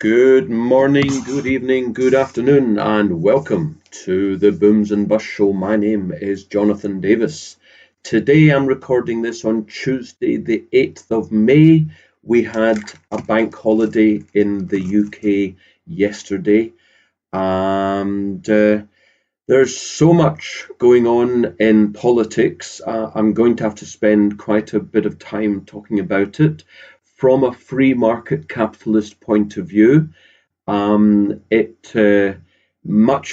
Good morning, good evening, good afternoon, and welcome to the Booms and Bus Show. My name is Jonathan Davis. Today I'm recording this on Tuesday, the 8th of May. We had a bank holiday in the UK yesterday, and there's so much going on in politics. I'm going to have to spend quite a bit of time talking about it from a free market capitalist point of view. Much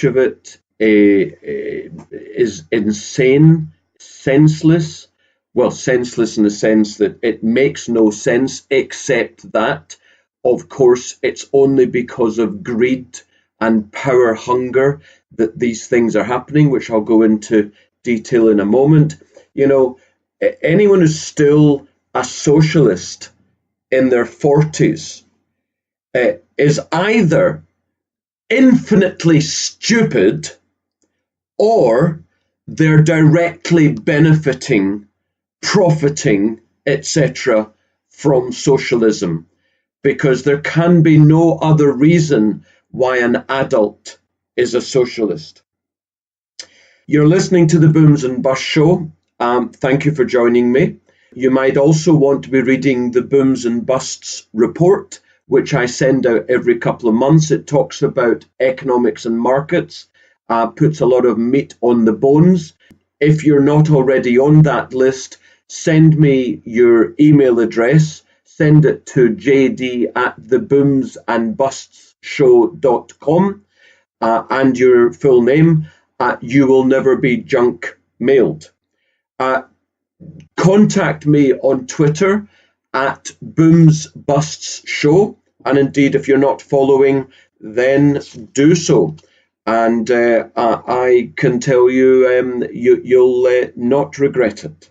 of it is insane, senseless. Well, senseless in the sense that it makes no sense, except that, of course, it's only because of greed and power hunger that these things are happening, which I'll go into detail in a moment. You know, anyone who's still a socialist in their 40s is either infinitely stupid or they're directly benefiting, profiting, etc. from socialism, because there can be no other reason why an adult is a socialist. You're listening to the Booms and Bus Show. Thank you for joining me. You might also want to be reading the Booms and Busts report, which I send out every couple of months. It talks about economics and markets, puts a lot of meat on the bones. If you're not already on that list, send me your email address. Send it to jd@theboomsandbustsshow.com and your full name. You will never be junk mailed. Contact me on Twitter at BoomsBustsShow, and indeed, if you're not following, then do so. And I can tell you, you'll not regret it.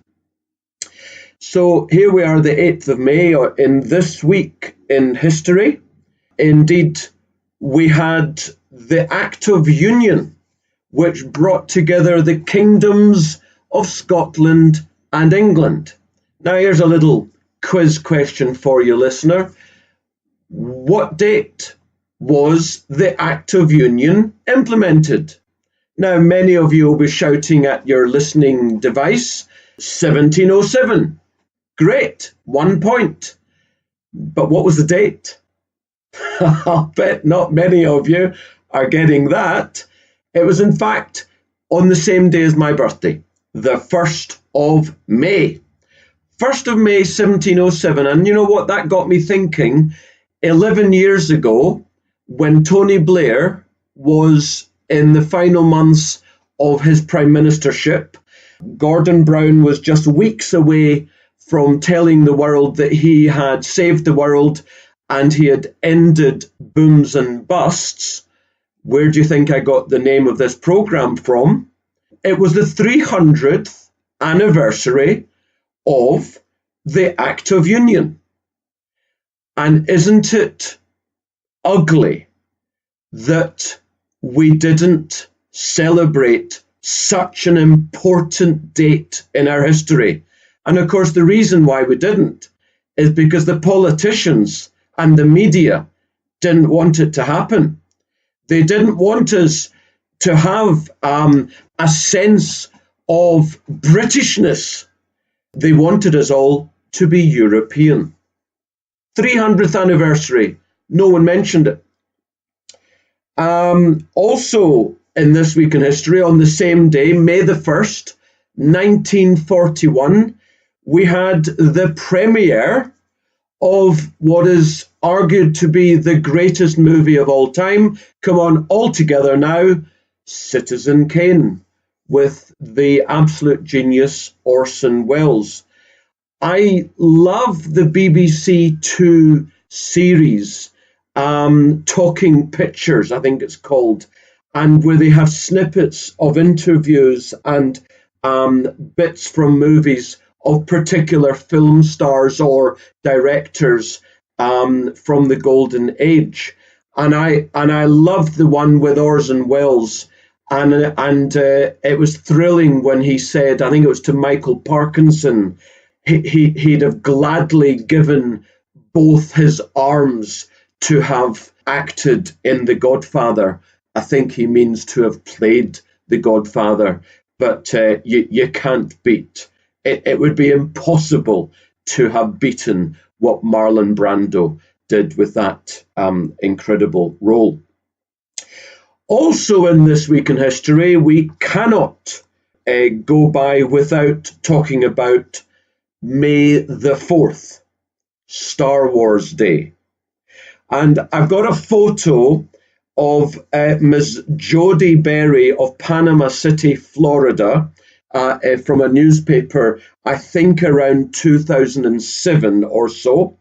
So here we are, the 8th of May, in this week in history. Indeed, we had the Act of Union, which brought together the kingdoms of Scotland and England. Now here's a little quiz question for you, listener. What date was the Act of Union implemented? Now many of you will be shouting at your listening device, 1707. Great, 1 point. But what was the date? I'll bet not many of you are getting that. It was in fact on the same day as my birthday, the 1st of May. 1st of May, 1707. And you know what? That got me thinking. 11 years ago, when Tony Blair was in the final months of his prime ministership, Gordon Brown was just weeks away from telling the world that he had saved the world and he had ended booms and busts. Where do you think I got the name of this program from? It was the 300th anniversary of the Act of Union. And isn't it ugly that we didn't celebrate such an important date in our history? And of course, the reason why we didn't is because the politicians and the media didn't want it to happen. They didn't want us to have a sense of Britishness. They wanted us all to be European. 300th anniversary, no one mentioned it. Also in this week in history, on the same day, May the 1st, 1941, we had the premiere of what is argued to be the greatest movie of all time. Come on, all together now, Citizen Kane, with the absolute genius Orson Welles. I love the BBC Two series, Talking Pictures, I think it's called, and where they have snippets of interviews and bits from movies of particular film stars or directors from the golden age. And I loved the one with Orson Welles. And it was thrilling when he said, I think it was to Michael Parkinson, he'd have gladly given both his arms to have acted in The Godfather. I think he means to have played The Godfather, but you can't beat. It would be impossible to have beaten what Marlon Brando did with that incredible role. Also in This Week in History, we cannot go by without talking about May the 4th, Star Wars Day. And I've got a photo of Ms. Jody Berry of Panama City, Florida, from a newspaper, I think around 2007 or so.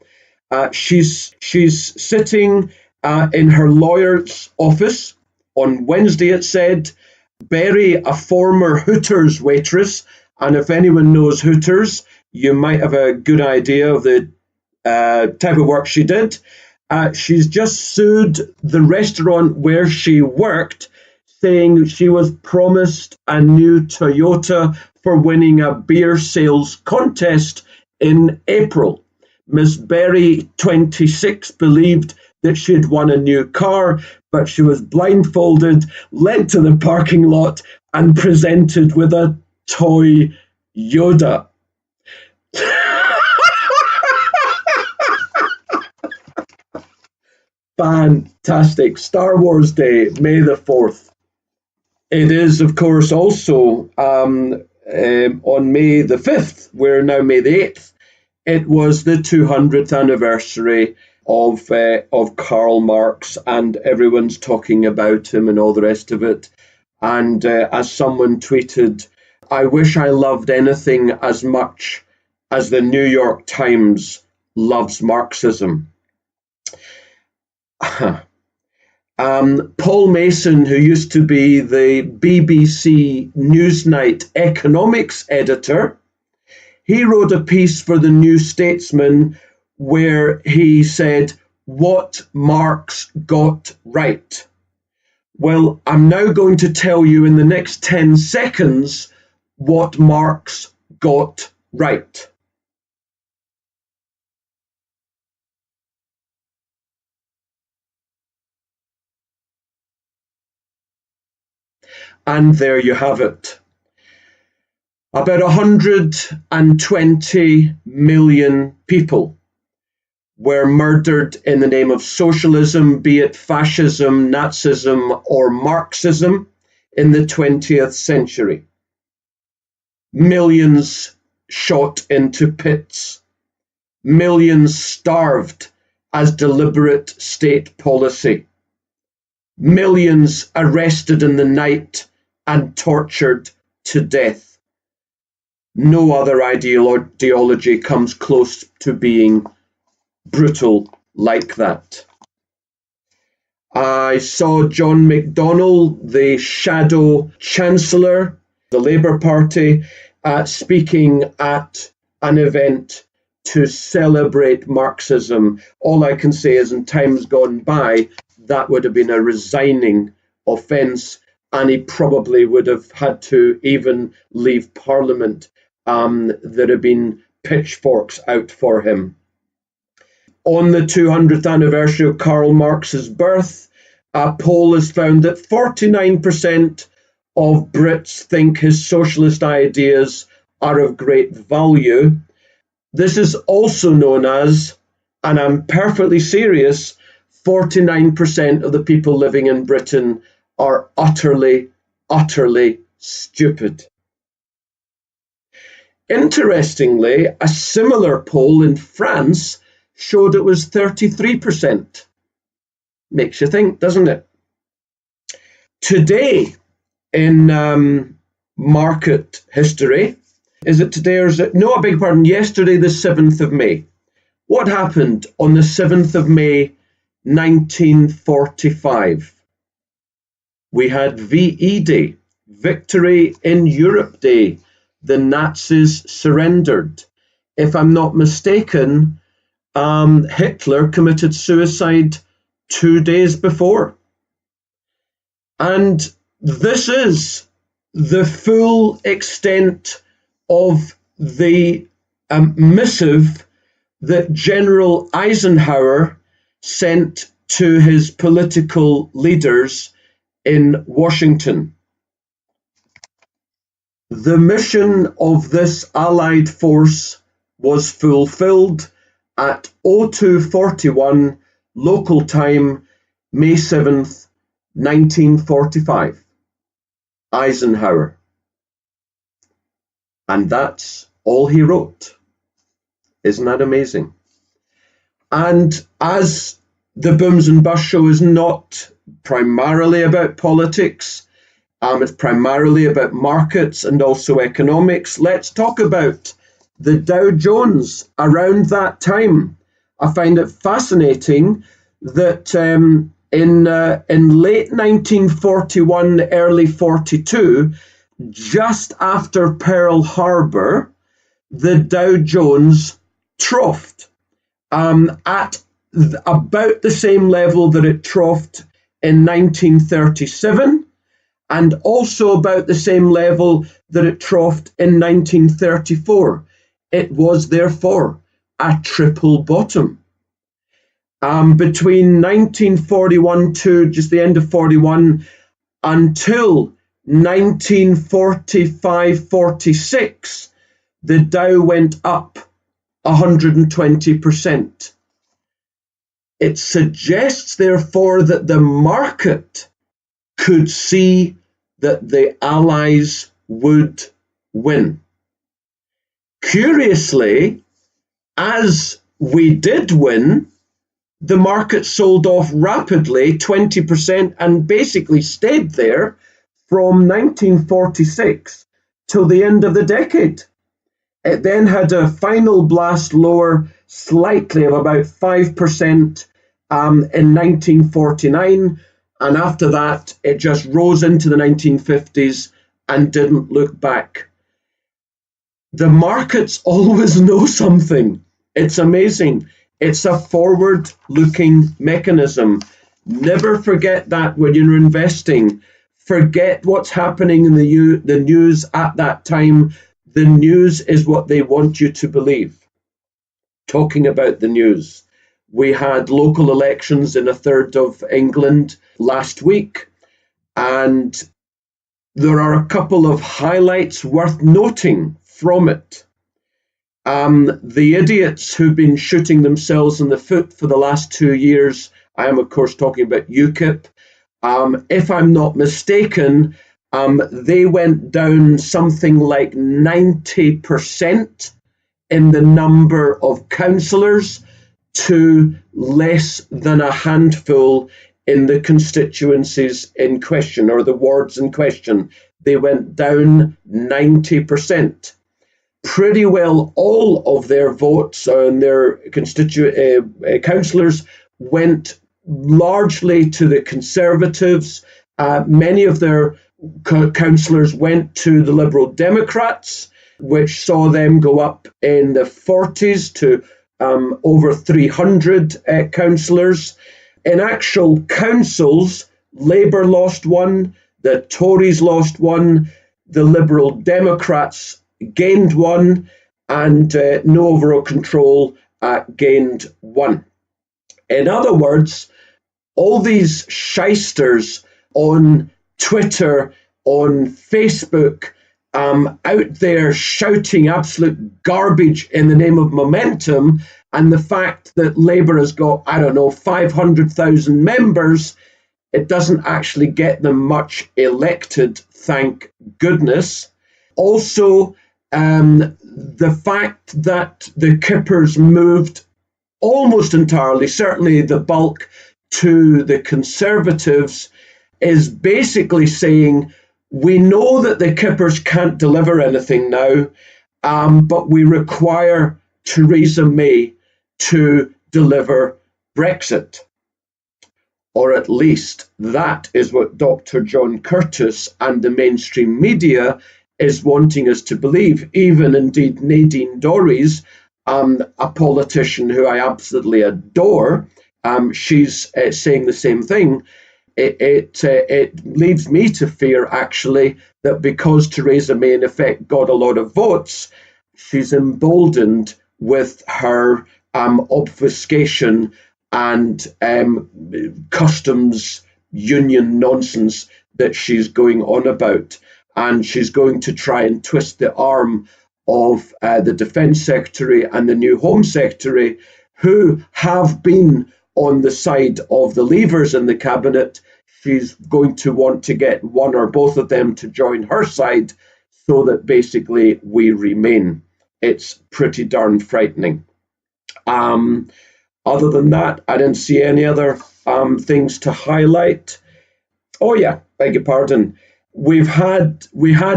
She's sitting in her lawyer's office. On Wednesday, it said, Berry, a former Hooters waitress, and if anyone knows Hooters, you might have a good idea of the type of work she did. She's just sued the restaurant where she worked, saying she was promised a new Toyota for winning a beer sales contest in April. Miss Berry, 26, believed that she had won a new car, but she was blindfolded, led to the parking lot, and presented with a toy Yoda. Fantastic. Star Wars Day, May the 4th. It is, of course, also on May the 5th. We're now May the 8th. It was the 200th anniversary of Karl Marx, and everyone's talking about him and all the rest of it. And as someone tweeted, I wish I loved anything as much as the New York Times loves Marxism. Paul Mason, who used to be the BBC Newsnight economics editor, he wrote a piece for the New Statesman where he said, what Marx got right. Well, I'm now going to tell you in the next 10 seconds what Marx got right. And there you have it. About 120 million people were murdered in the name of socialism, be it fascism, Nazism, or Marxism, in the 20th century. Millions shot into pits. Millions starved as deliberate state policy. Millions arrested in the night and tortured to death. No other ideology comes close to being brutal like that. I saw John McDonnell, the shadow chancellor, the Labour Party, speaking at an event to celebrate Marxism. All I can say is in times gone by, that would have been a resigning offence, and he probably would have had to even leave Parliament. There have been pitchforks out for him. On the 200th anniversary of Karl Marx's birth, a poll has found that 49% of Brits think his socialist ideas are of great value. This is also known as, and I'm perfectly serious, 49% of the people living in Britain are utterly, utterly stupid. Interestingly, a similar poll in France showed it was 33%. Makes you think, doesn't it? Today in market history, is it today or is it? No, I beg your pardon, yesterday the 7th of May. What happened on the 7th of May, 1945? We had VE Day, Victory in Europe Day. The Nazis surrendered. If I'm not mistaken, Hitler committed suicide 2 days before. And this is the full extent of the missive that General Eisenhower sent to his political leaders in Washington. The mission of this Allied force was fulfilled at 0241 local time, May 7th, 1945. Eisenhower. And that's all he wrote. Isn't that amazing? And as the Booms and Bust show is not primarily about politics, it's primarily about markets and also economics, let's talk about the Dow Jones around that time. I find it fascinating that in late 1941, early 42, just after Pearl Harbor, the Dow Jones troughed at about the same level that it troughed in 1937, and also about the same level that it troughed in 1934. It was therefore a triple bottom. Between 1941 to just the end of 41 until 1945-46, the Dow went up 120%. It suggests, therefore, that the market could see that the Allies would win. Curiously, as we did win, the market sold off rapidly, 20%, and basically stayed there from 1946 till the end of the decade. It then had a final blast lower slightly of about 5% in 1949, and after that it just rose into the 1950s and didn't look back. The markets always know something. It's amazing. It's a forward-looking mechanism. Never forget that when you're investing. Forget what's happening in the news at that time. The news is what they want you to believe. Talking about the news, we had local elections in a third of England last week, and there are a couple of highlights worth noting from it. The idiots who've been shooting themselves in the foot for the last 2 years, I am of course talking about UKIP, if I'm not mistaken, they went down something like 90% in the number of councillors to less than a handful in the constituencies in question, or the wards in question. They went down 90%. Pretty well all of their votes and their councillors went largely to the Conservatives. Many of their councillors went to the Liberal Democrats, which saw them go up in the 40s to over 300 councillors. In actual councils, Labour lost one, the Tories lost one, the Liberal Democrats gained one, and No Overall Control gained one. In other words, all these shysters on Twitter, on Facebook, out there shouting absolute garbage in the name of momentum, and the fact that Labour has got, 500,000 members, it doesn't actually get them much elected, thank goodness. Also, the fact that the Kippers moved almost entirely, certainly the bulk, to the Conservatives is basically saying, we know that the Kippers can't deliver anything now, but we require Theresa May to deliver Brexit. Or at least that is what Dr. John Curtis and the mainstream media is wanting us to believe. Even indeed Nadine Dorries, a politician who I absolutely adore, she's saying the same thing. It leaves me to fear, actually, that because Theresa May in effect got a lot of votes, she's emboldened with her obfuscation and customs union nonsense that she's going on about. And she's going to try and twist the arm of the Defence Secretary and the new Home Secretary, who have been on the side of the Leavers in the cabinet. She's going to want to get one or both of them to join her side so that basically we remain. It's pretty darn frightening. Other than that, I didn't see any other things to highlight. Oh yeah, beg your pardon. We had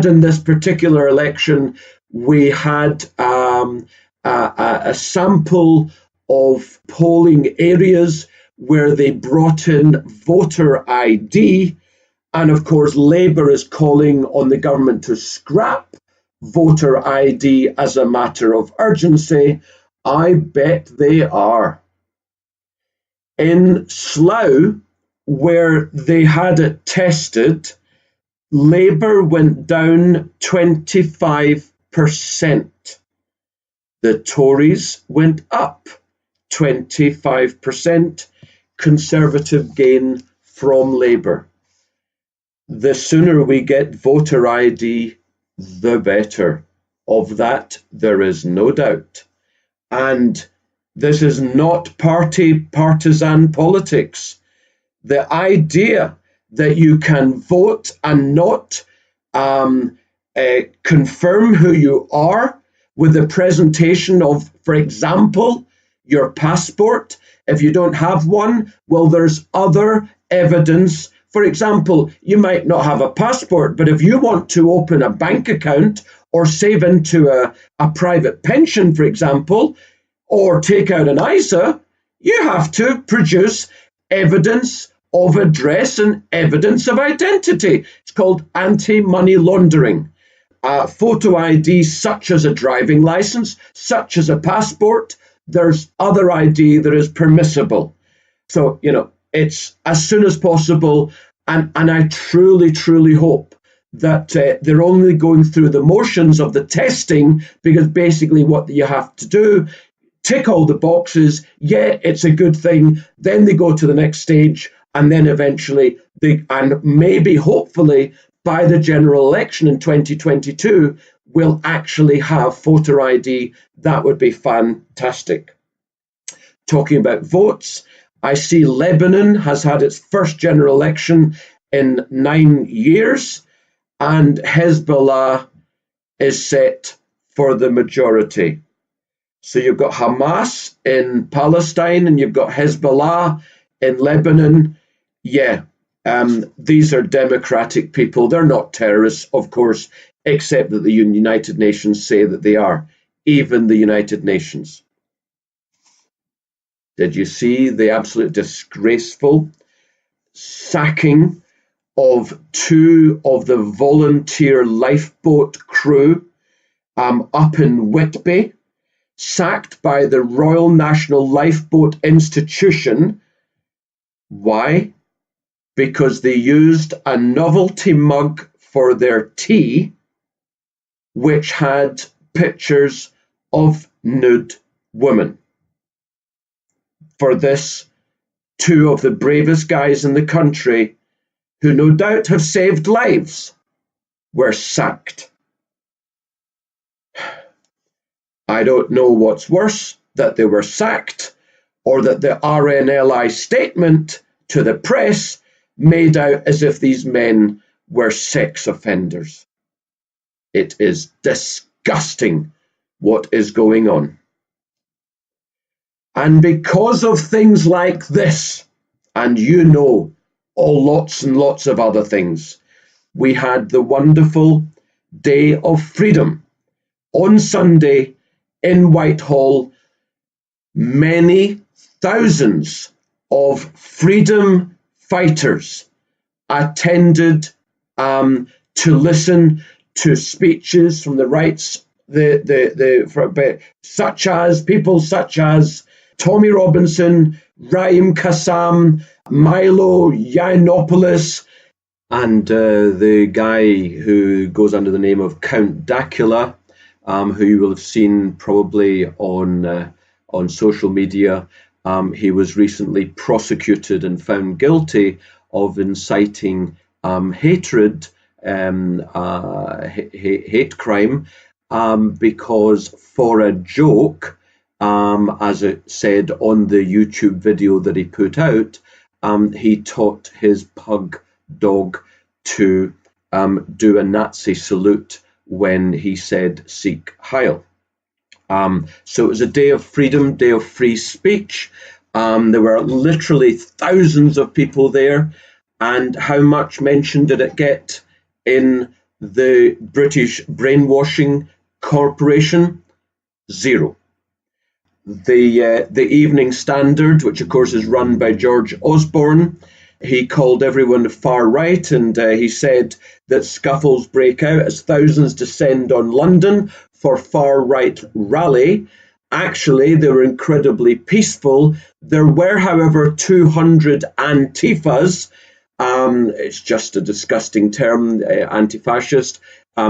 in this particular election, we had a sample of polling areas where they brought in voter ID. And of course, Labour is calling on the government to scrap voter ID as a matter of urgency. I bet they are. In Slough, where they had it tested, Labour went down 25%. The Tories went up 25%. Conservative gain from Labour. The sooner we get voter ID, the better. Of that, there is no doubt. And this is not partisan politics. The idea that you can vote and not confirm who you are with the presentation of, for example, your passport. If you don't have one, well, there's other evidence. For example, you might not have a passport, but if you want to open a bank account or save into a private pension, for example, or take out an ISA, you have to produce evidence of address and evidence of identity. It's called anti-money laundering. Photo ID, such as a driving license, such as a passport, there's other ID that is permissible. So, it's as soon as possible. And I truly, truly hope that they're only going through the motions of the testing, because basically what you have to do, tick all the boxes, yeah, it's a good thing, then they go to the next stage, and then eventually, and maybe, hopefully, by the general election in 2022, we'll actually have voter ID. That would be fantastic. Talking about votes, I see Lebanon has had its first general election in 9 years, and Hezbollah is set for the majority. So you've got Hamas in Palestine and you've got Hezbollah in Lebanon. Yeah, these are democratic people. They're not terrorists, of course, except that the United Nations say that they are, even the United Nations. Did you see the absolute disgraceful sacking of 2 of the volunteer lifeboat crew up in Whitby, sacked by the Royal National Lifeboat Institution? Why? Because they used a novelty mug for their tea, which had pictures of nude women. For this, 2 of the bravest guys in the country, who no doubt have saved lives, were sacked. I don't know what's worse, that they were sacked, or that the RNLI statement to the press made out as if these men were sex offenders. It is disgusting what is going on. And because of things like this, and lots and lots of other things, we had the wonderful Day of Freedom on Sunday in Whitehall. Many thousands of freedom fighters attended to listen to speeches from the rights, people such as Tommy Robinson, Raim Kassam, Milo Yiannopoulos, and the guy who goes under the name of Count Dacula, who you will have seen probably on social media, He was recently prosecuted and found guilty of inciting hatred, hate crime, because for a joke, as it said on the YouTube video that he put out, he taught his pug dog to do a Nazi salute when he said "Sieg Heil." So it was a day of freedom, day of free speech. There were literally thousands of people there. And how much mention did it get in the British Brainwashing Corporation? Zero. The Evening Standard, which of course is run by George Osborne, he called everyone far right, and he said that scuffles break out as thousands descend on London for far right rally. Actually, they were incredibly peaceful. There were, however, 200 Antifas. It's just a disgusting term, anti-fascist,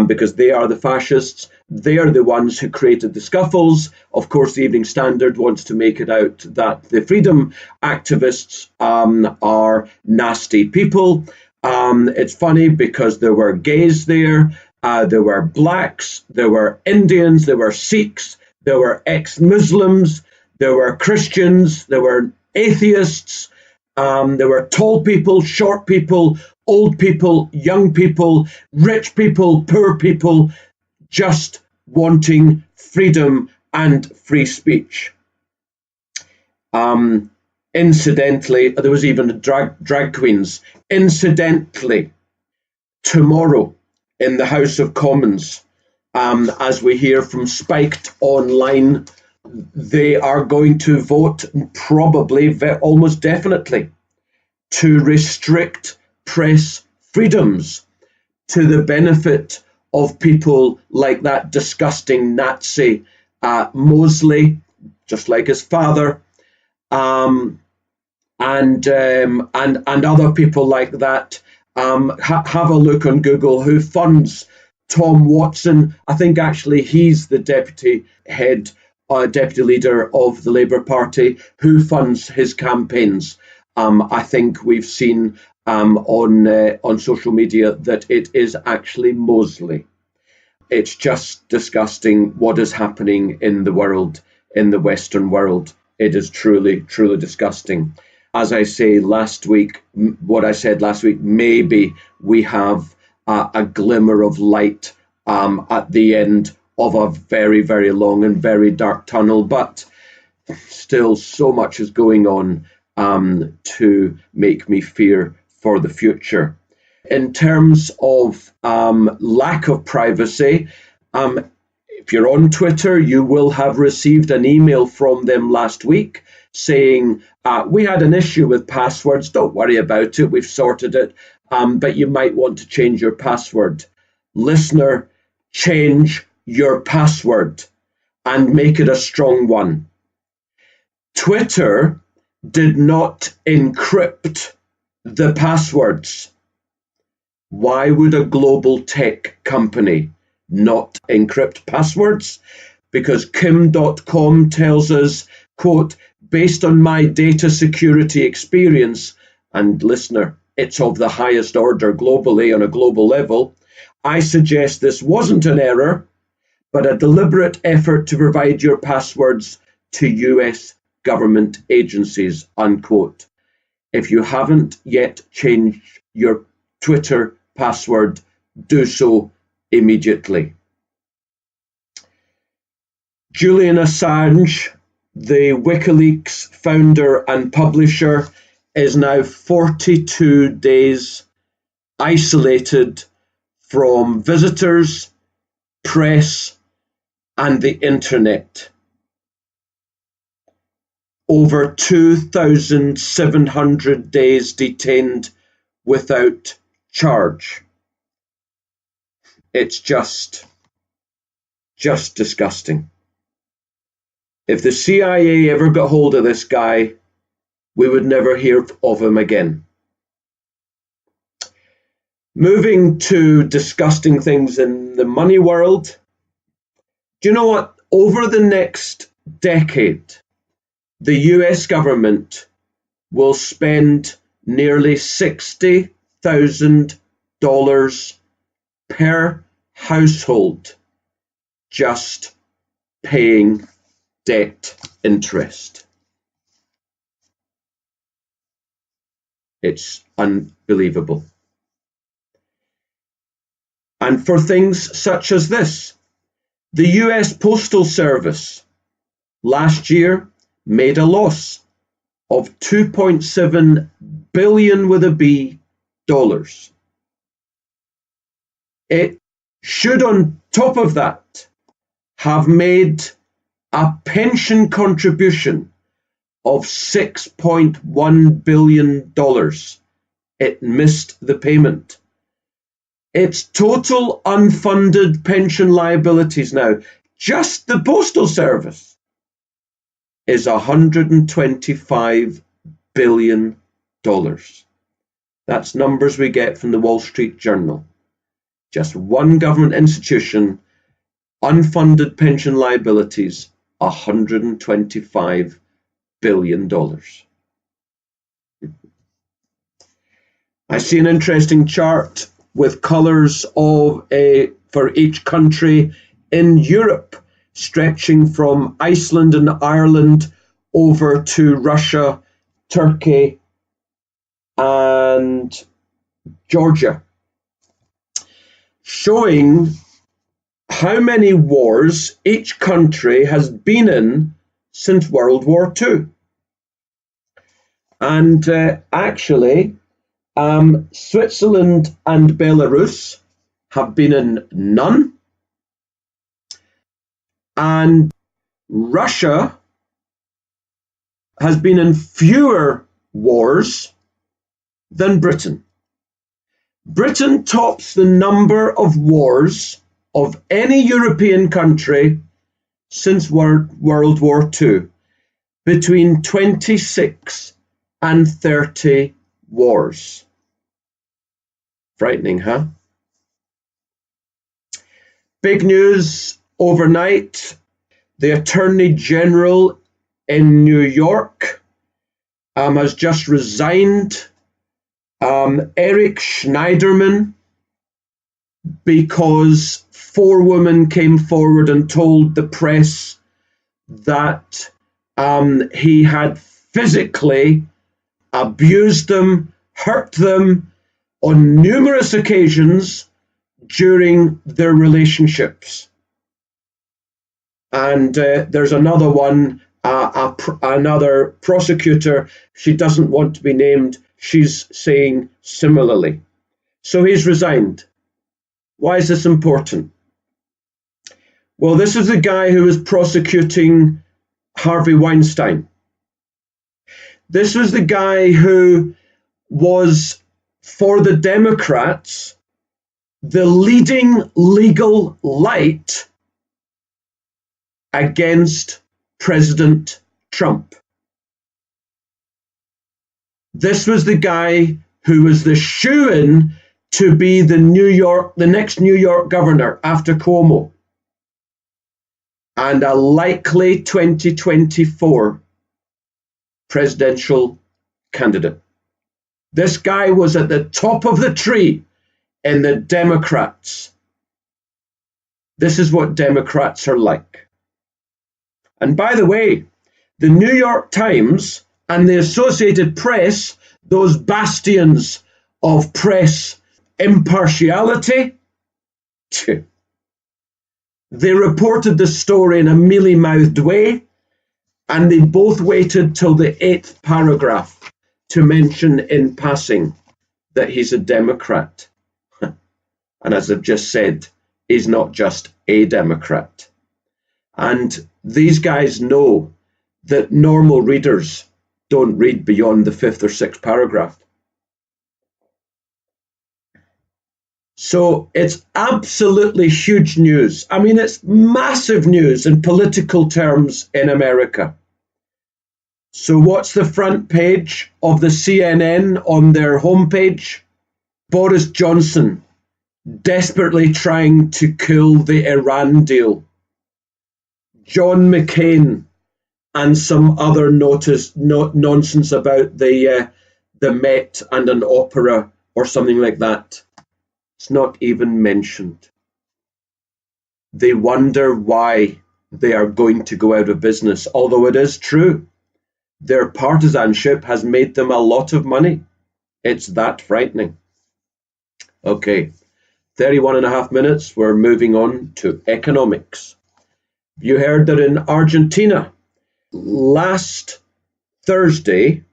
because they are the fascists. They are the ones who created the scuffles. Of course, the Evening Standard wants to make it out that the freedom activists are nasty people. It's funny because there were gays there, there were blacks, there were Indians, there were Sikhs, there were ex-Muslims, there were Christians, there were atheists, there were tall people, short people, old people, young people, rich people, poor people, just wanting freedom and free speech. Incidentally, there was even drag queens. Incidentally, tomorrow in the House of Commons, as we hear from Spiked Online, they are going to vote probably, almost definitely, to restrict press freedoms to the benefit of people like that disgusting Nazi Mosley, just like his father, and other people like that. Have a look on Google who funds Tom Watson. I think actually he's the deputy leader of the Labour Party, who funds his campaigns. I think we've seen on social media that it is actually Mosley. It's just disgusting what is happening in the world, in the Western world. It is truly, truly disgusting. As I say last week, what I said last week, maybe we have a glimmer of light at the end of a very, very long and very dark tunnel, but still so much is going on to make me fear for the future. In terms of lack of privacy, if you're on Twitter, you will have received an email from them last week saying, we had an issue with passwords, don't worry about it, we've sorted it, but you might want to change your password. Listener, change your password and make it a strong one. Twitter did not encrypt the passwords. Why would a global tech company not encrypt passwords? Because Kim.com tells us, quote, based on my data security experience, and listener, it's of the highest order globally on a global level, I suggest this wasn't an error, but a deliberate effort to provide your passwords to US government agencies, unquote. If you haven't yet changed your Twitter password, do so immediately. Julian Assange, the WikiLeaks founder and publisher, is now 42 days isolated from visitors, press, and the internet. Over 2,700 days detained without charge. It's just disgusting. If the CIA ever got hold of this guy, we would never hear of him again. Moving to disgusting things in the money world. Do you know what? Over the next decade, the US government will spend nearly $60,000 per household just paying debt interest. It's unbelievable. And for things such as this, the US Postal Service last year made a loss of $2.7 billion with a B dollars. It should, on top of that, have made a pension contribution of $6.1 billion. It missed the payment. Its total unfunded pension liabilities now, just the Postal Service, is $125 billion. That's numbers we get from the Wall Street Journal. Just one government institution, unfunded pension liabilities, $125 billion. I see an interesting chart with colours of for each country in Europe, stretching from Iceland and Ireland over to Russia, Turkey, and Georgia, showing how many wars each country has been in since World War II. And actually, Switzerland and Belarus have been in none. And Russia has been in fewer wars than Britain. Britain tops the number of wars of any European country since World War II, between 26 and 30 wars. Frightening, huh? Big news overnight. The Attorney General in New York has just resigned. Eric Schneiderman, because 4 women came forward and told the press that he had physically abused them, hurt them on numerous occasions during their relationships. And there's another one, another prosecutor, she doesn't want to be named, she's saying similarly. So he's resigned. Why is this important? Well, this is the guy who was prosecuting Harvey Weinstein. This was the guy who was, for the Democrats, the leading legal light against President Trump. This was the guy who was the shoo-in to be the next New York governor after Cuomo, and a likely 2024 presidential candidate. This guy was at the top of the tree in the Democrats. This is what Democrats are like. And by the way, the New York Times and the Associated Press, those bastions of press impartiality, they reported the story in a mealy-mouthed way, and they both waited till the 8th paragraph to mention in passing that he's a Democrat. And as I've just said, he's not just a Democrat. And these guys know that normal readers don't read beyond the 5th or 6th paragraph. So it's absolutely huge news. I mean, it's massive news in political terms in America. So what's the front page of the CNN on their homepage? Boris Johnson desperately trying to kill the Iran deal. John McCain and some other nonsense about the Met and an opera or something like that. It's not even mentioned. They wonder why they are going to go out of business, although it is true. Their partisanship has made them a lot of money. It's that frightening. Okay, 31.5 minutes. We're moving on to economics. You heard that in Argentina last Thursday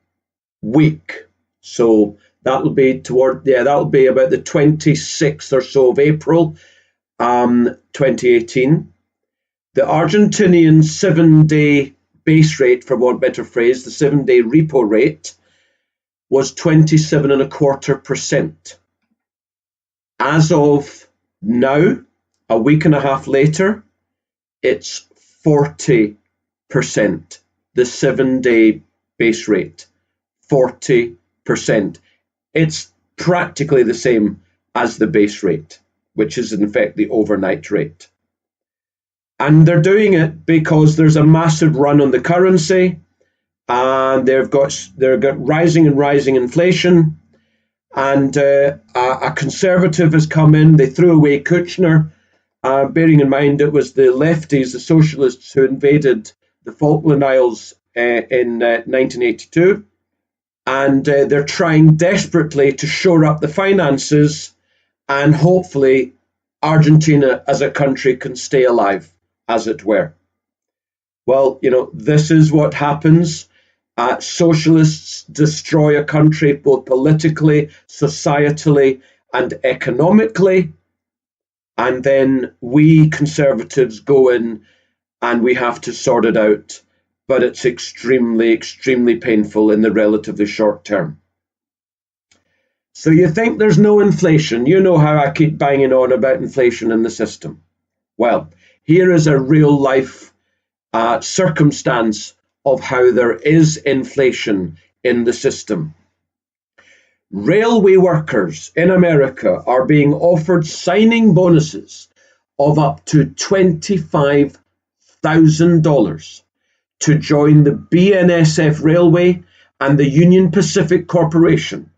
week, so that'll be about the 26th or so of April, 2018. The Argentinian 7-day base rate, for want of a better phrase, the 7-day repo rate was 27.25%. As of now, a week and a half later, it's 40%. The 7-day base rate, 40%. It's practically the same as the base rate, which is in fact the overnight rate. And they're doing it because there's a massive run on the currency, and they've got rising inflation. And a conservative has come in. They threw away Kushner, bearing in mind it was the lefties, the socialists, who invaded the Falkland Isles in 1982. And they're trying desperately to shore up the finances, and hopefully Argentina as a country can stay alive, as it were. Well, this is what happens. Socialists destroy a country both politically, societally, and economically. And then we conservatives go in and we have to sort it out. But it's extremely, extremely painful in the relatively short term. So you think there's no inflation. You know how I keep banging on about inflation in the system. Well, here is a real life circumstance of how there is inflation in the system. Railway workers in America are being offered signing bonuses of up to $25,000 to join the BNSF Railway and the Union Pacific Corporation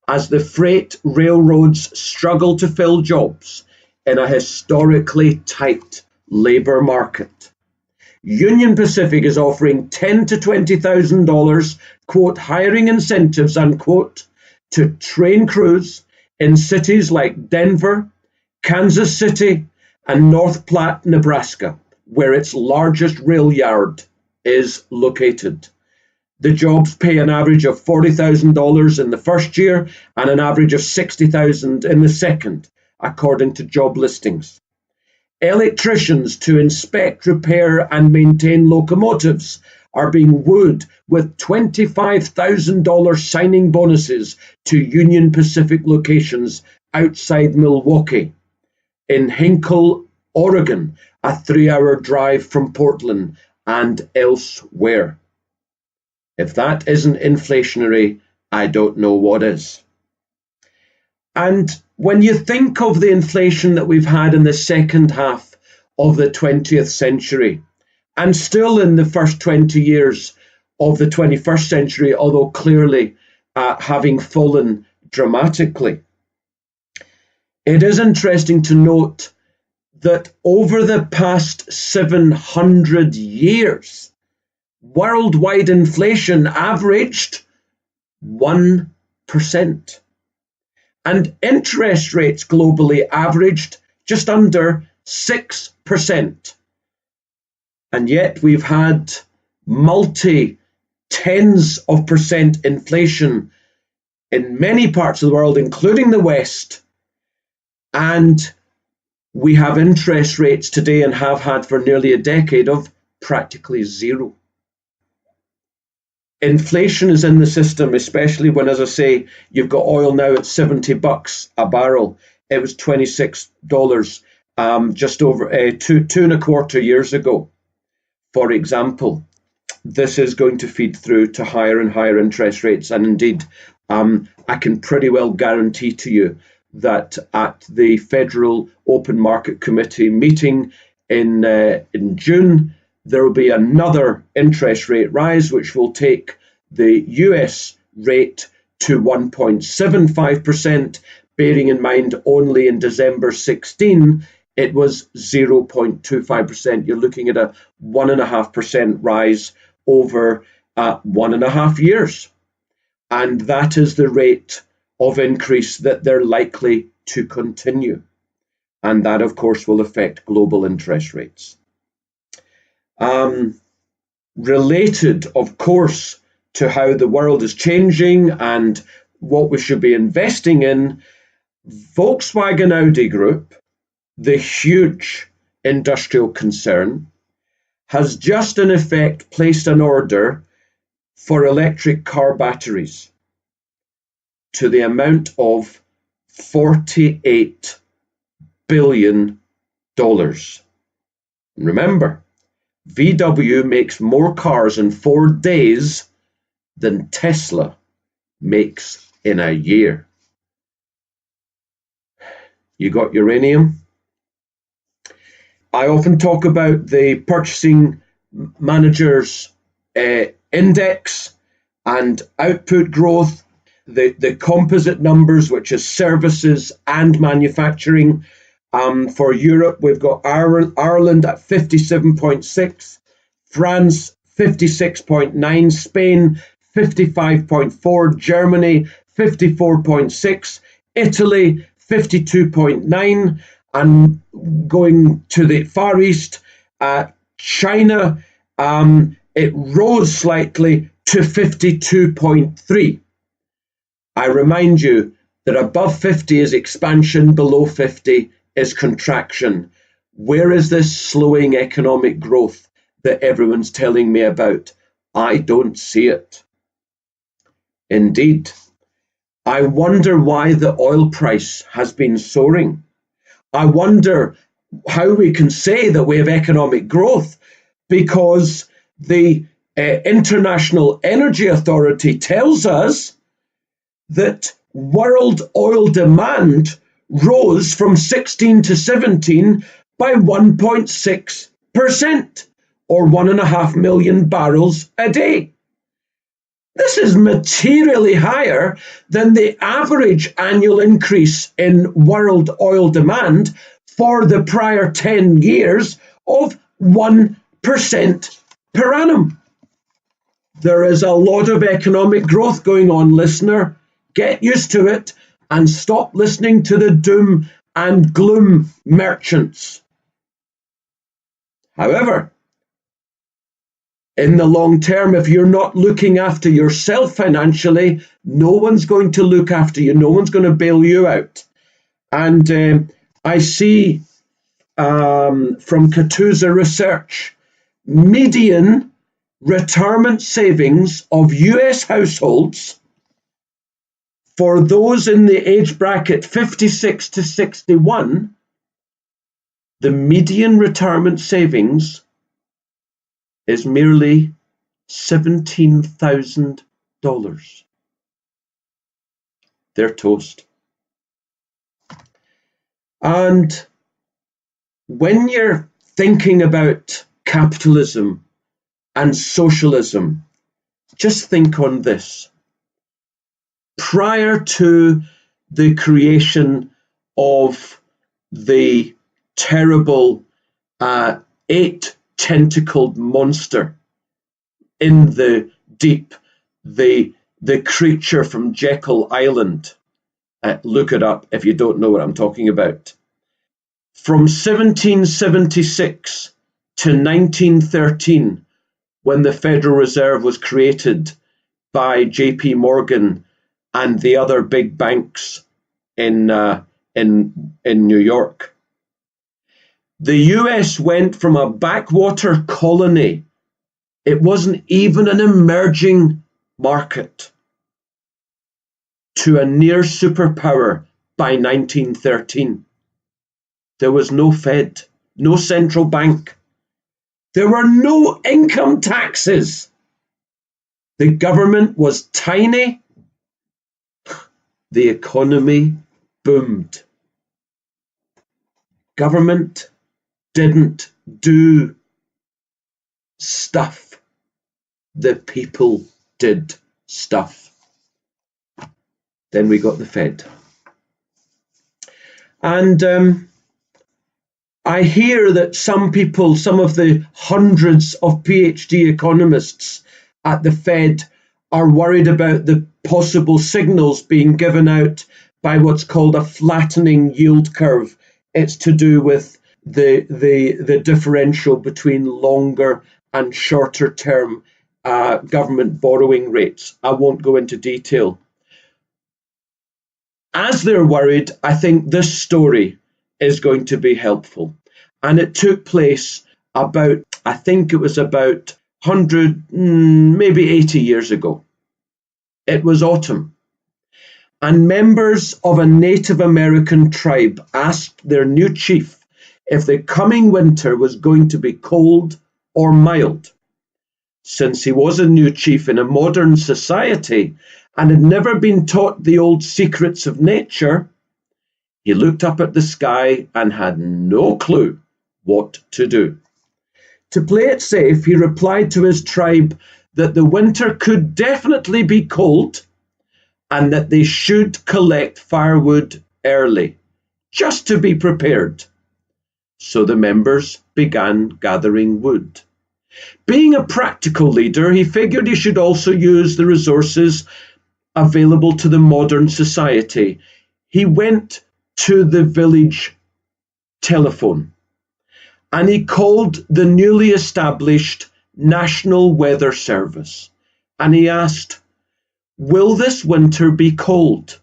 as the freight railroads struggle to fill jobs in a historically tight labour market. Union Pacific is offering $10,000 to $20,000, quote, hiring incentives, unquote, to train crews in cities like Denver, Kansas City, and North Platte, Nebraska, where its largest rail yard is located. The jobs pay an average of $40,000 in the first year and an average of $60,000 in the second, according to job listings. Electricians to inspect, repair, and maintain locomotives are being wooed with $25,000 signing bonuses to Union Pacific locations outside Milwaukee, in Hinkle, Oregon, a 3-hour drive from Portland, and elsewhere. If that isn't inflationary, I don't know what is. And when you think of the inflation that we've had in the second half of the 20th century, and still in the first 20 years of the 21st century, although clearly having fallen dramatically, it is interesting to note that over the past 700 years, worldwide inflation averaged 1%. And interest rates globally averaged just under 6%. And yet we've had tens of percent inflation in many parts of the world, including the West. And we have interest rates today, and have had for nearly a decade, of practically zero. Inflation is in the system, especially when, as I say, you've got oil now at $70 a barrel. It was $26 just over 2.25 years ago. For example, this is going to feed through to higher and higher interest rates. And indeed, I can pretty well guarantee to you that at the Federal Open Market Committee meeting in June, there will be another interest rate rise, which will take the US rate to 1.75%, bearing in mind only in December 16, it was 0.25%. You're looking at a 1.5% rise over 1.5 years. And that is the rate of increase that they're likely to continue. And that, of course, will affect global interest rates. Related, of course, to how the world is changing and what we should be investing in, Volkswagen Audi Group, the huge industrial concern, has just in effect placed an order for electric car batteries to the amount of $48 billion. Remember, VW makes more cars in 4 days than Tesla makes in a year. You got uranium? I often talk about the Purchasing Managers Index and output growth, the composite numbers, which is services and manufacturing. For Europe, we've got Ireland at 57.6, France 56.9, Spain 55.4, Germany 54.6, Italy 52.9, and going to the Far East, China, it rose slightly to 52.3. I remind you that above 50 is expansion, below 50 is contraction. Where is this slowing economic growth that everyone's telling me about? I don't see it. Indeed, I wonder why the oil price has been soaring. I wonder how we can say that we have economic growth, because the International Energy Authority tells us that world oil demand rose from 16 to 17 by 1.6%, or 1.5 million barrels a day. This is materially higher than the average annual increase in world oil demand for the prior 10 years of 1% per annum. There is a lot of economic growth going on, listener. Get used to it and stop listening to the doom and gloom merchants. However, in the long term, if you're not looking after yourself financially, no one's going to look after you. No one's going to bail you out. And I see from Catoosa Research, median retirement savings of US households for those in the age bracket 56 to 61, the median retirement savings is merely $17,000. They're toast. And when you're thinking about capitalism and socialism, just think on this. Prior to the creation of the terrible 8-tentacled monster in the deep, the creature from Jekyll Island, look it up if you don't know what I'm talking about. From 1776 to 1913, when the Federal Reserve was created by J.P. Morgan and the other big banks in New York, the US went from a backwater colony, it wasn't even an emerging market, to a near superpower by 1913. There was no Fed, no central bank. There were no income taxes. The government was tiny. The economy boomed. Government didn't do stuff. The people did stuff. Then we got the Fed. And I hear that some people, some of the hundreds of PhD economists at the Fed are worried about the possible signals being given out by what's called a flattening yield curve. It's to do with the differential between longer and shorter term government borrowing rates. I won't go into detail. As they're worried, I think this story is going to be helpful. And it took place about, I think it was about 100, maybe 80 years ago. It was autumn. And members of a Native American tribe asked their new chief if the coming winter was going to be cold or mild. Since he was a new chief in a modern society and had never been taught the old secrets of nature, he looked up at the sky and had no clue what to do. To play it safe, he replied to his tribe that the winter could definitely be cold and that they should collect firewood early, just to be prepared. So the members began gathering wood. Being a practical leader, he figured he should also use the resources available to the modern society. He went to the village telephone and he called the newly established National Weather Service and he asked, "Will this winter be cold?"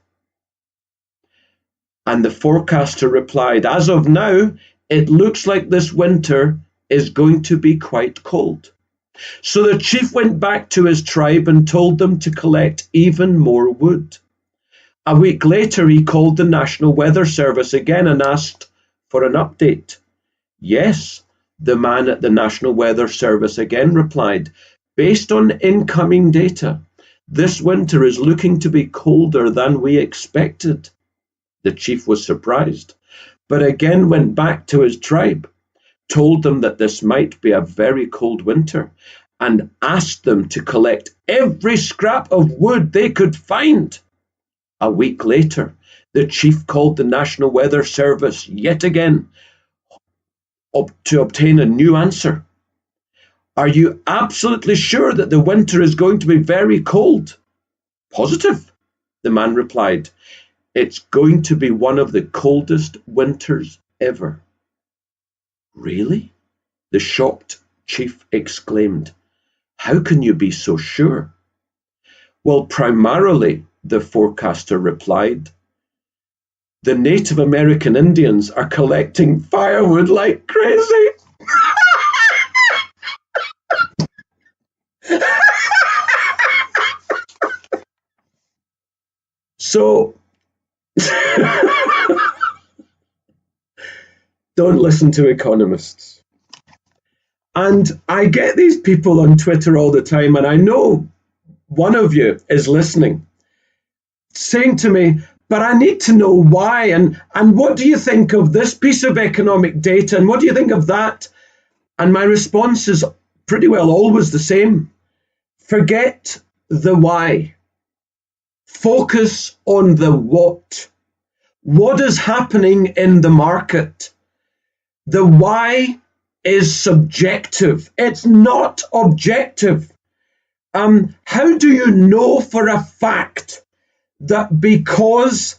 And the forecaster replied, "As of now, it looks like this winter is going to be quite cold." So the chief went back to his tribe and told them to collect even more wood. A week later, he called the National Weather Service again and asked for an update. "Yes," the man at the National Weather Service again replied, "based on incoming data, this winter is looking to be colder than we expected." The chief was surprised, but again went back to his tribe, told them that this might be a very cold winter, and asked them to collect every scrap of wood they could find. A week later, the chief called the National Weather Service yet again to obtain a new answer. "Are you absolutely sure that the winter is going to be very cold?" "Positive," the man replied. "It's going to be one of the coldest winters ever." "Really?" the shocked chief exclaimed. "How can you be so sure?" "Well, primarily," the forecaster replied, "the Native American Indians are collecting firewood like crazy." So, don't listen to economists. And I get these people on Twitter all the time, and I know one of you is listening, saying to me, "But I need to know why, and what do you think of this piece of economic data, and what do you think of that?" And my response is pretty well always the same. Forget the why. Focus on the what. What is happening in the market? The why is subjective. It's not objective. How do you know for a fact that because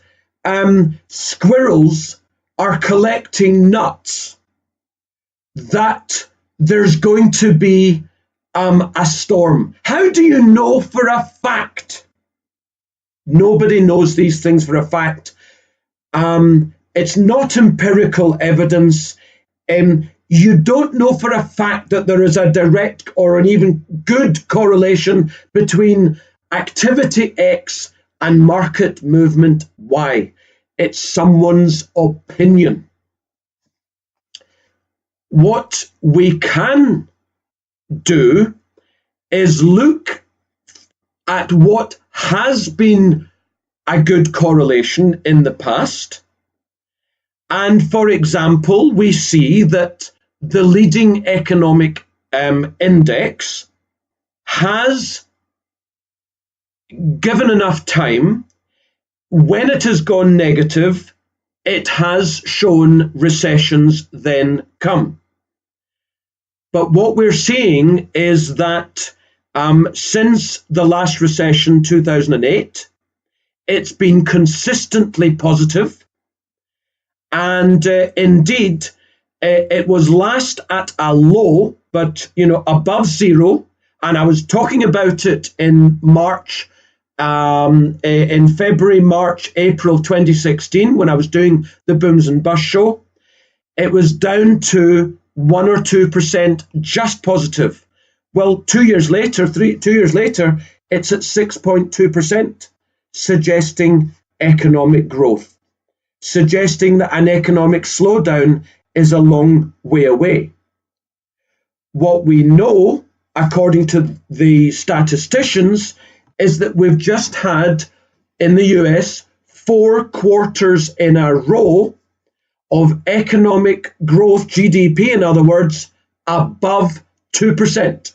squirrels are collecting nuts, that there's going to be a storm? How do you know for a fact? Nobody knows these things for a fact. It's not empirical evidence. You don't know for a fact that there is a direct or an even good correlation between activity X and market movement Y. It's someone's opinion. What we can do is look at what has been a good correlation in the past. And for example, we see that the leading economic index has, given enough time, when it has gone negative, it has shown recessions then come. But what we're seeing is that since the last recession, 2008, it's been consistently positive. And indeed, it was last at a low, but above zero. And I was talking about it in March, in February, March, April 2016, when I was doing the Booms and Bust show. It was down to 1 or 2% just positive. Well, 2 years later, 2 years later, it's at 6.2%, suggesting economic growth, suggesting that an economic slowdown is a long way away. What we know, according to the statisticians, is that we've just had in the US 4 quarters in a row of economic growth, GDP in other words, above 2%.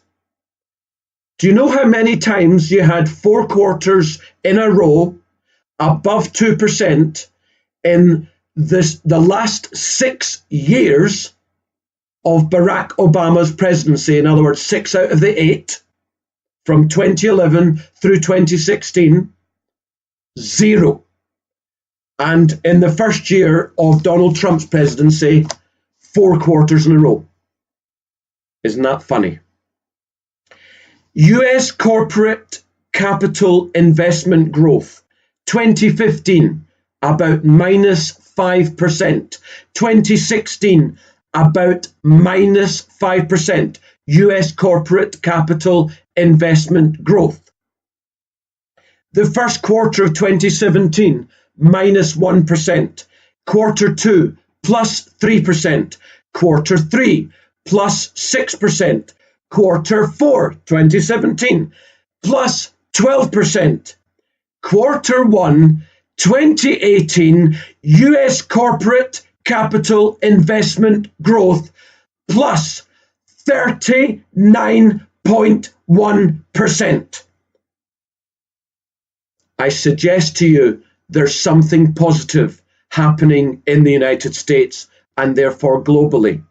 Do you know how many times you had 4 quarters in a row above 2% in the last 6 years of Barack Obama's presidency? In other words, 6 out of the 8 from 2011 through 2016, 0. And in the first year of Donald Trump's presidency, 4 quarters in a row. Isn't that funny? US corporate capital investment growth, 2015, about -5%. 2016, about -5%. US corporate capital investment growth. The first quarter of 2017, -1%. Quarter 2, +3%. Quarter 3, +6%. Quarter 4, 2017, +12%. Quarter 1, 2018, US corporate capital investment growth, +39.1%. I suggest to you there's something positive happening in the United States and therefore globally.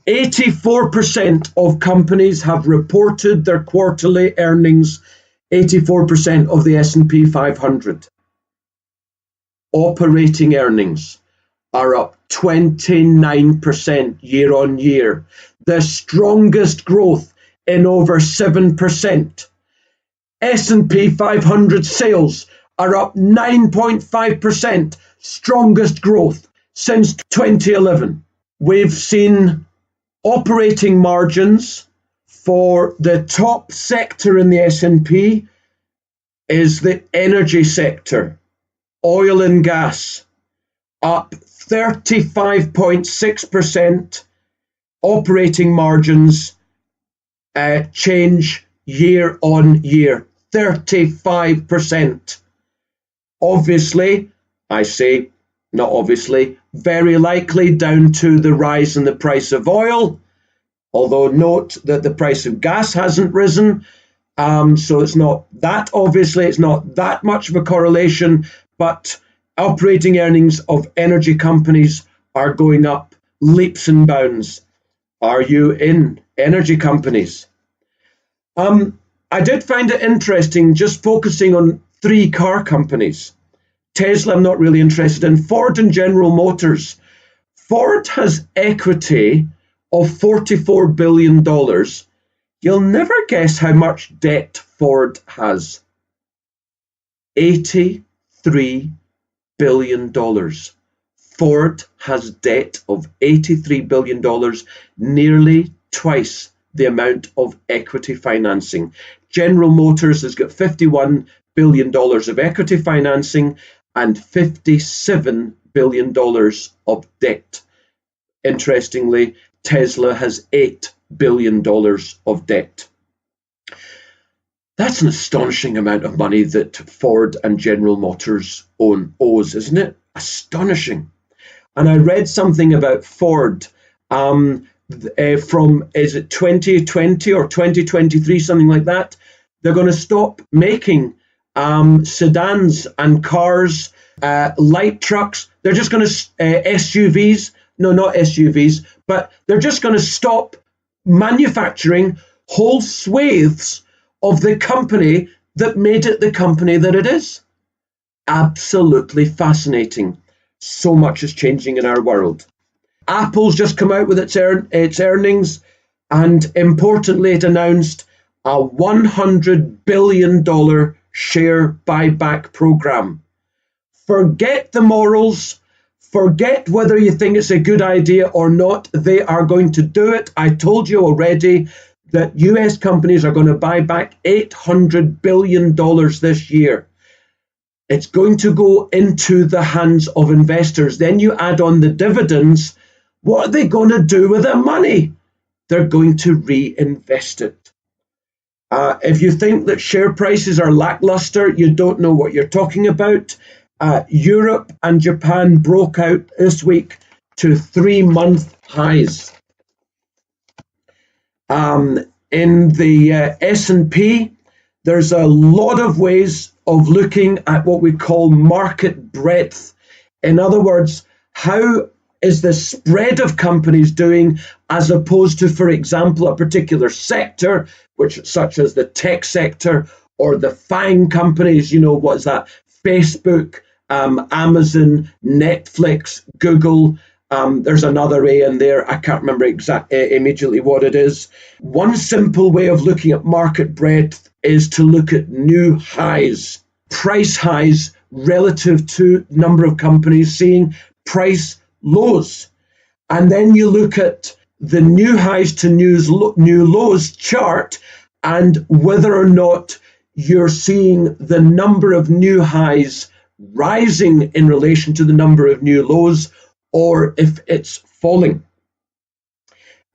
84% of companies have reported their quarterly earnings, 84% of the S&P 500. Operating earnings are up 29% year on year, the strongest growth in over 7%. S&P 500 sales are up 9.5%, strongest growth since 2011. We've seen operating margins for the top sector in the S&P is the energy sector, oil and gas, up 35.6%. Operating margins change year on year, 35%. Obviously, I say not obviously, very likely down to the rise in the price of oil, although note that the price of gas hasn't risen, so it's not that obviously, it's not that much of a correlation, but operating earnings of energy companies are going up leaps and bounds. Are you in energy companies? I did find it interesting just focusing on 3 car companies. Tesla, I'm not really interested in. Ford and General Motors. Ford has equity of $44 billion. You'll never guess how much debt Ford has. $83 billion. Ford has debt of $83 billion, nearly twice the amount of equity financing. General Motors has got $51 billion of equity financing and $57 billion of debt. Interestingly, Tesla has $8 billion of debt. That's an astonishing amount of money that Ford and General Motors owes, isn't it? Astonishing. And I read something about Ford. from, is it 2020 or 2023, something like that. They're going to stop making sedans and cars, light trucks. They're just going to SUVs. No, not SUVs, but they're just going to stop manufacturing whole swathes of the company that made it the company that it is. Absolutely fascinating. So much is changing in our world. Apple's just come out with its earnings, and importantly, it announced a $100 billion share buyback program. Forget the morals. Forget whether you think it's a good idea or not. They are going to do it. I told you already that US companies are going to buy back $800 billion this year. It's going to go into the hands of investors. Then you add on the dividends. What are they going to do with the money? They're going to reinvest it. If you think that share prices are lackluster, you don't know what you're talking about. Europe and Japan broke out this week to 3-month highs. In the S&P, there's a lot of ways of looking at what we call market breadth. In other words, how is the spread of companies doing as opposed to, for example, a particular sector, such as the tech sector or the FANG companies, what is that? Facebook, Amazon, Netflix, Google. There's another A in there. I can't remember immediately what it is. One simple way of looking at market breadth is to look at new highs, price highs relative to number of companies seeing price lows. And then you look at the new highs to new lows chart and whether or not you're seeing the number of new highs rising in relation to the number of new lows, or if it's falling.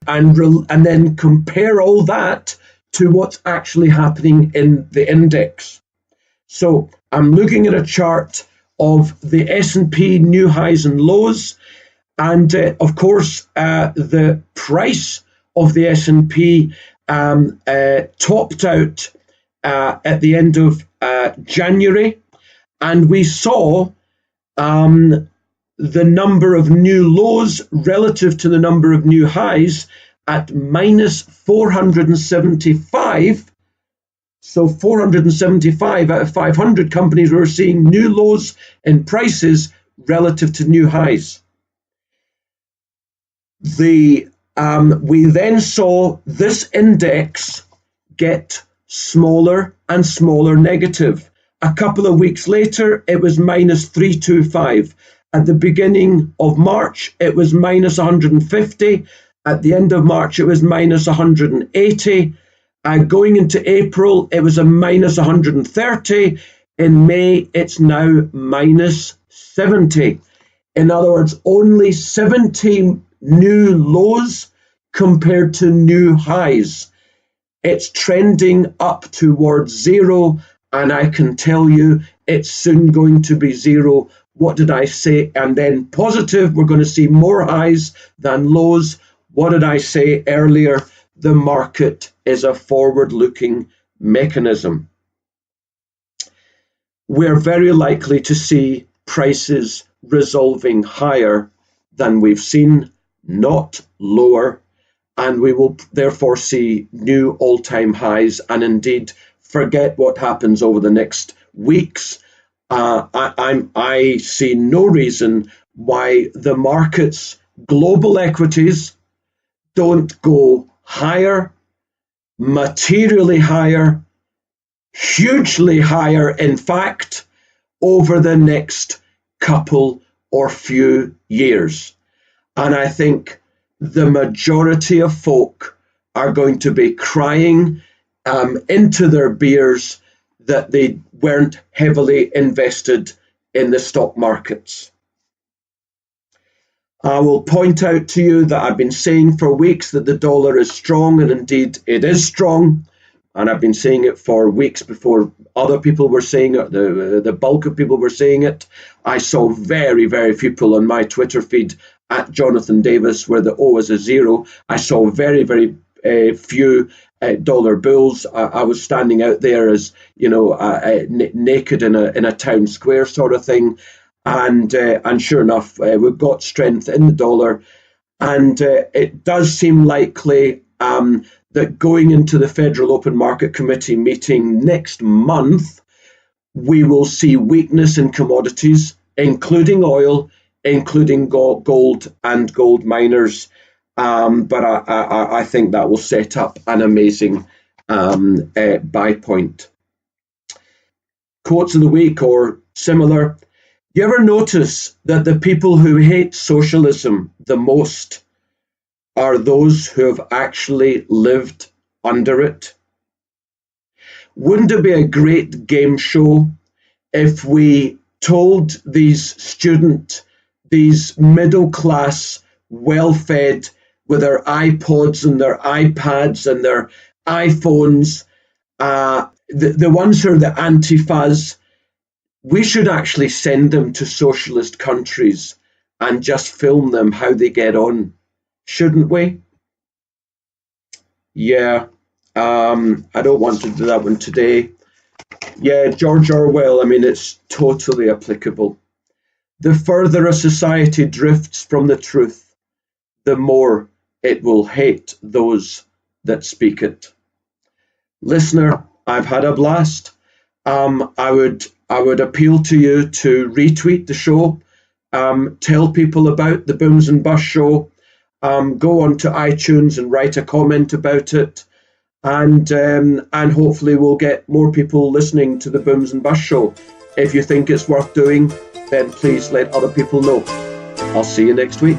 And then compare all that to what's actually happening in the index. So I'm looking at a chart of the S&P new highs and lows, and of course the price of the S&P topped out at the end of January, and we saw the number of new lows relative to the number of new highs at minus 475. So 475 out of 500 companies were seeing new lows in prices relative to new highs. We then saw this index get smaller and smaller negative. A couple of weeks later, it was minus 325. At the beginning of March, it was minus 150. At the end of March, it was minus 180. Going into April, it was a minus 130. In May, it's now minus 70. In other words, only 70 new lows compared to new highs. It's trending up towards zero, and I can tell you it's soon going to be zero. What did I say? And then positive, we're going to see more highs than lows. What did I say earlier? The market is a forward-looking mechanism. We're very likely to see prices resolving higher than we've seen, not lower, and we will therefore see new all-time highs, and indeed forget what happens over the next weeks. I see no reason why the markets, global equities, don't go higher, materially higher, hugely higher, in fact, over the next couple or few years. And I think the majority of folk are going to be crying into their beers that they weren't heavily invested in the stock markets. I will point out to you that I've been saying for weeks that the dollar is strong, and indeed it is strong. And I've been saying it for weeks before other people were saying it, the bulk of people were saying it. I saw very, very few people on my Twitter feed at Jonathan Davis, where the O is a zero. I saw very, very few dollar bills. I was standing out there as, naked in a town square sort of thing. And sure enough, we've got strength in the dollar. And it does seem likely that going into the Federal Open Market Committee meeting next month, we will see weakness in commodities, including oil, including gold and gold miners. But I think that will set up an amazing buy point. Quotes of the week or similar. You ever notice that the people who hate socialism the most are those who have actually lived under it? Wouldn't it be a great game show if we told these these middle class, well-fed, with their iPods and their iPads and their iPhones, the ones who are the anti-fuzz, we should actually send them to socialist countries and just film them how they get on, shouldn't we? Yeah, I don't want to do that one today. Yeah, George Orwell, I mean, it's totally applicable. The further a society drifts from the truth, the more it will hate those that speak it. Listener, I've had a blast. I would appeal to you to retweet the show, tell people about the Booms and Bust show, go on to iTunes and write a comment about it, and hopefully we'll get more people listening to the Booms and Bust show. If you think it's worth doing, then please let other people know. I'll see you next week.